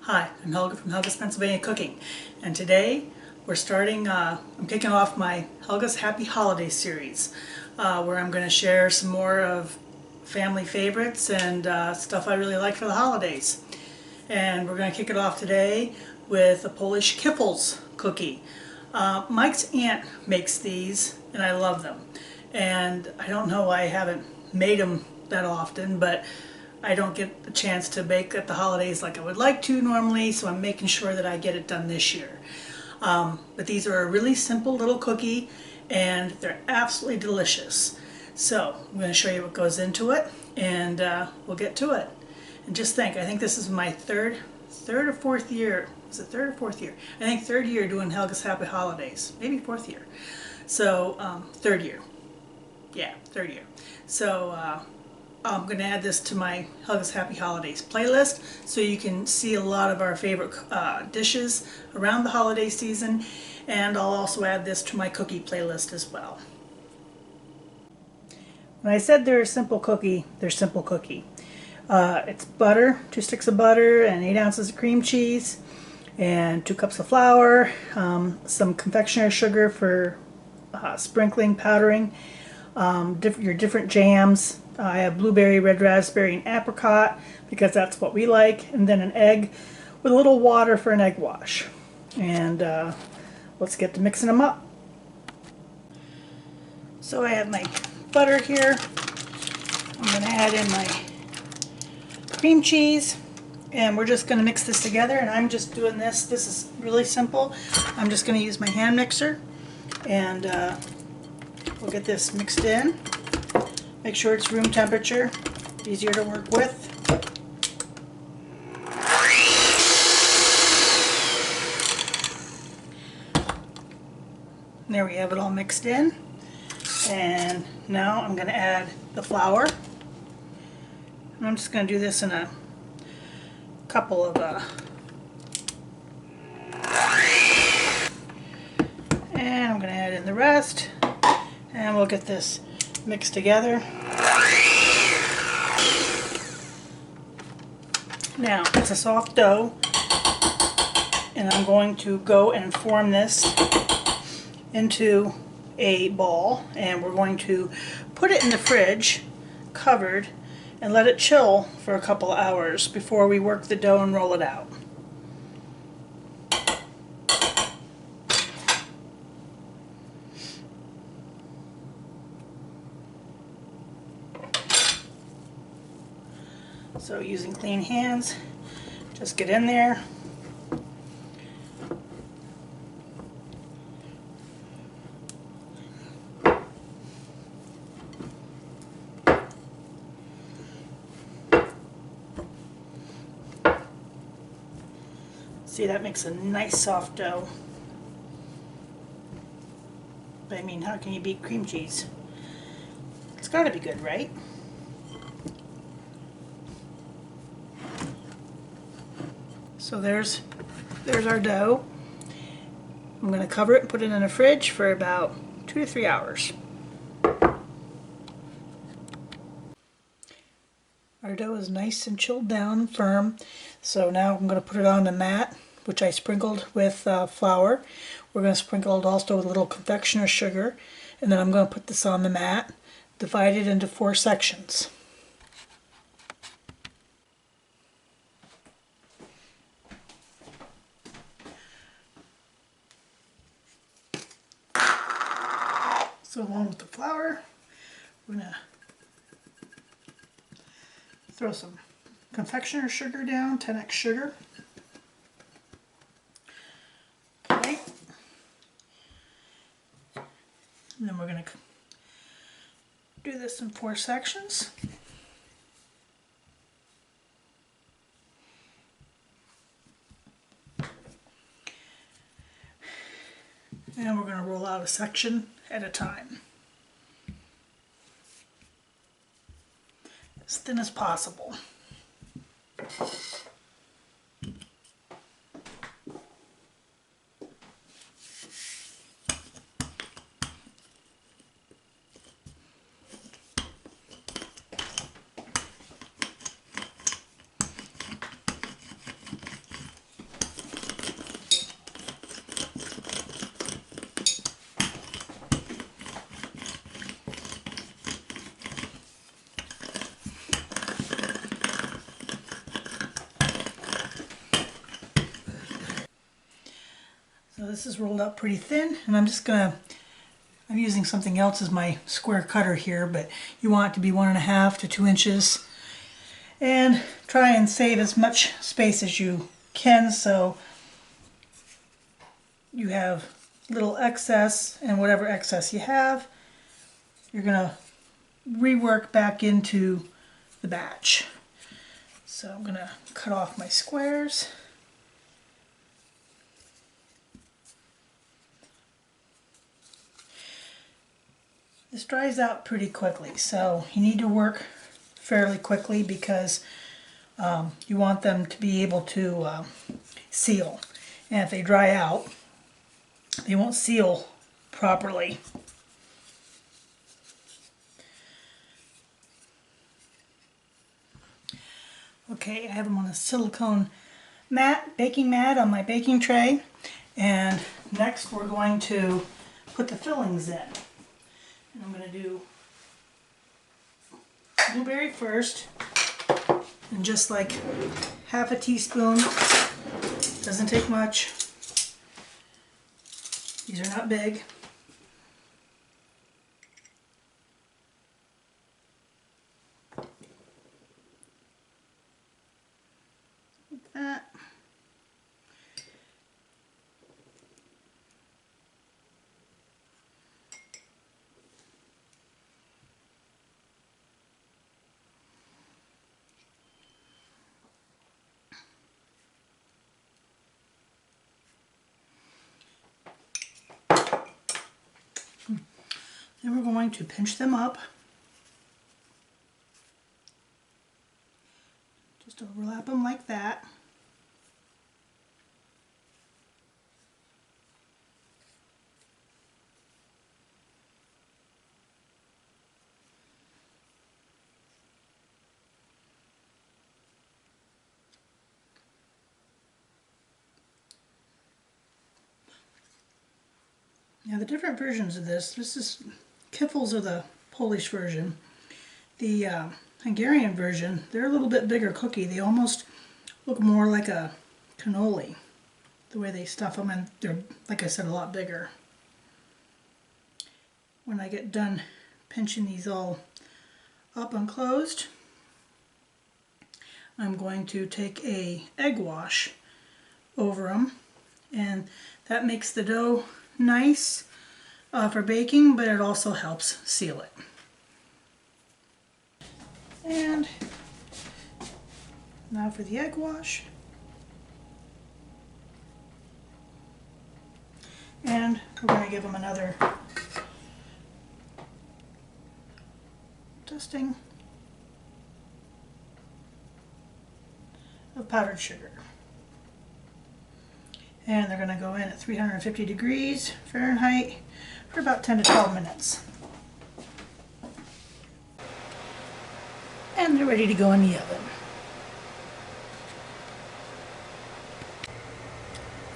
Hi, I'm Helga from Helga's Pennsylvania Cooking, and today we're starting, I'm kicking off my Helga's Happy Holiday series, where I'm going to share some more of family favorites and stuff I really like for the holidays. And we're going to kick it off today with a Polish Kiffles cookie. Mike's aunt makes these, and I love them. And I don't know why I haven't made them that often, but I don't get a chance to bake at the holidays like I would like to normally, so I'm making sure that I get it done this year. But these are a really simple little cookie, and they're absolutely delicious. So I'm going to show you what goes into it, and we'll get to it. And just think, I think this is my third or fourth year. Is it third or fourth year? I think third year doing Helga's Happy Holidays. Maybe fourth year. So third year. Yeah, third year. So I'm going to add this to my Helga's Happy Holidays playlist so you can see a lot of our favorite dishes around the holiday season, and I'll also add this to my cookie playlist as well. When I said they're a simple cookie, they're simple cookie. It's butter, 2 sticks of butter and 8 ounces of cream cheese and 2 cups of flour, some confectioner's sugar for sprinkling, powdering, your different jams. I have blueberry, red raspberry, and apricot because that's what we like, and then an egg with a little water for an egg wash. And let's get to mixing them up. So I have my butter here. I'm going to add in my cream cheese, and we're just going to mix this together. And I'm just doing this. This is really simple. I'm just going to use my hand mixer, and we'll get this mixed in. Make sure it's room temperature, easier to work with. There we have it all mixed in. And now I'm going to add the flour. And I'm just going to do this in a couple of and I'm going to add in the rest, and we'll get this mixed together. Now it's a soft dough, and I'm going to go and form this into a ball, and we're going to put it in the fridge covered and let it chill for a couple hours before we work the dough and roll it out. So using clean hands, just get in there. See, that makes a nice soft dough. But I mean, how can you beat cream cheese? It's got to be good, right? So there's our dough. I'm going to cover it and put it in the fridge for about 2 to 3 hours. Our dough is nice and chilled down and firm. So now I'm going to put it on the mat, which I sprinkled with flour. We're going to sprinkle it also with a little confectioner's sugar, and then I'm going to put this on the mat, divide it into 4 sections. So along with the flour, we're going to throw some confectioner's sugar down, 10x sugar. Okay. And then we're going to do this in 4 sections. And we're going to roll out a section at a time, as thin as possible. this is rolled out pretty thin, and I'm using something else as my square cutter here, but you want it to be 1.5 to 2 inches. And try and save as much space as you can so you have little excess, and whatever excess you have, you're going to rework back into the batch. So I'm going to cut off my squares. This dries out pretty quickly, so you need to work fairly quickly because you want them to be able to seal. And if they dry out, they won't seal properly. Okay, I have them on a silicone mat, baking mat on my baking tray, and next we're going to put the fillings in. And I'm going to do blueberry first, and just like half a teaspoon, doesn't take much. These are not big. Like that. Then we're going to pinch them up. Just overlap them like that. Now the different versions of this is Kiffles are the Polish version. The Hungarian version, they're a little bit bigger cookie. They almost look more like a cannoli, the way they stuff them, and they're, like I said, a lot bigger. When I get done pinching these all up and closed, I'm going to take a egg wash over them, and that makes the dough nice for baking, but it also helps seal it. And now for the egg wash. And we're going to give them another dusting of powdered sugar. And they're going to go in at 350 degrees Fahrenheit for about 10 to 12 minutes. And they're ready to go in the oven.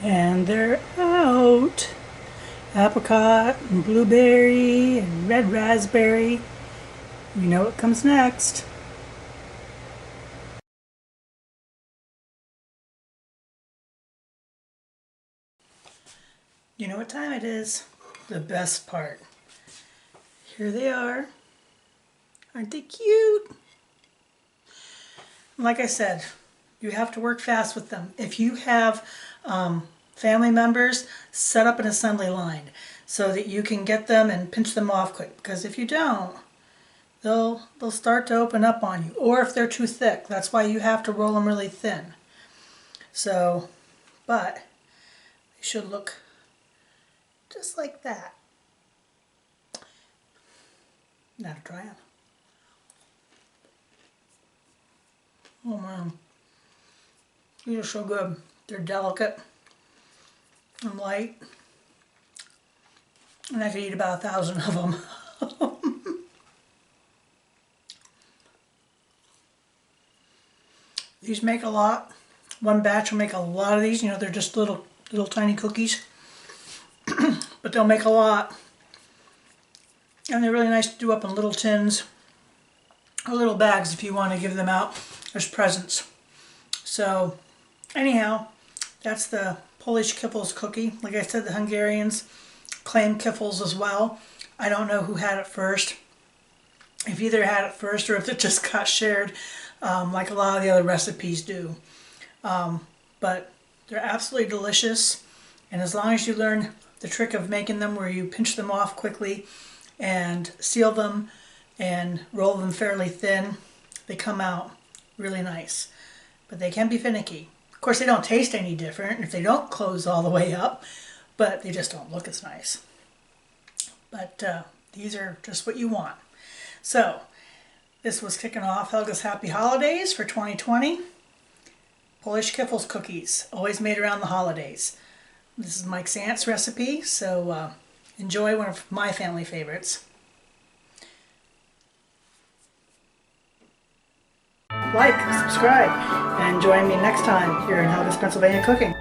And they're out. Apricot and blueberry and red raspberry. You know what comes next. You know what time it is? The best part. Here they are. Aren't they cute? Like I said, you have to work fast with them. If you have family members, set up an assembly line so that you can get them and pinch them off quick. Because if you don't, they'll start to open up on you. Or if they're too thick, that's why you have to roll them really thin. So, but they should look just like that. Now to try them. Oh man, these are so good. They're delicate and light, and I could eat about 1,000 of them. These make a lot. One batch will make a lot of these. You know, they're just little tiny cookies, but they'll make a lot. And they're really nice to do up in little tins or little bags if you want to give them out as presents. So anyhow, that's the Polish Kiffles cookie. Like I said, the Hungarians claim Kiffles as well. I don't know who had it first. If either had it first or if it just got shared like a lot of the other recipes do. But they're absolutely delicious. And as long as you learn the trick of making them where you pinch them off quickly and seal them and roll them fairly thin, they come out really nice. But they can be finicky. Of course, they don't taste any different if they don't close all the way up, but they just don't look as nice. But these are just what you want. So, this was kicking off Helga's Happy Holidays for 2020. Polish Kiffles cookies, always made around the holidays. This is Mike's aunt's recipe, so enjoy one of my family favorites. Like, subscribe, and join me next time here in Helga's Pennsylvania Cooking.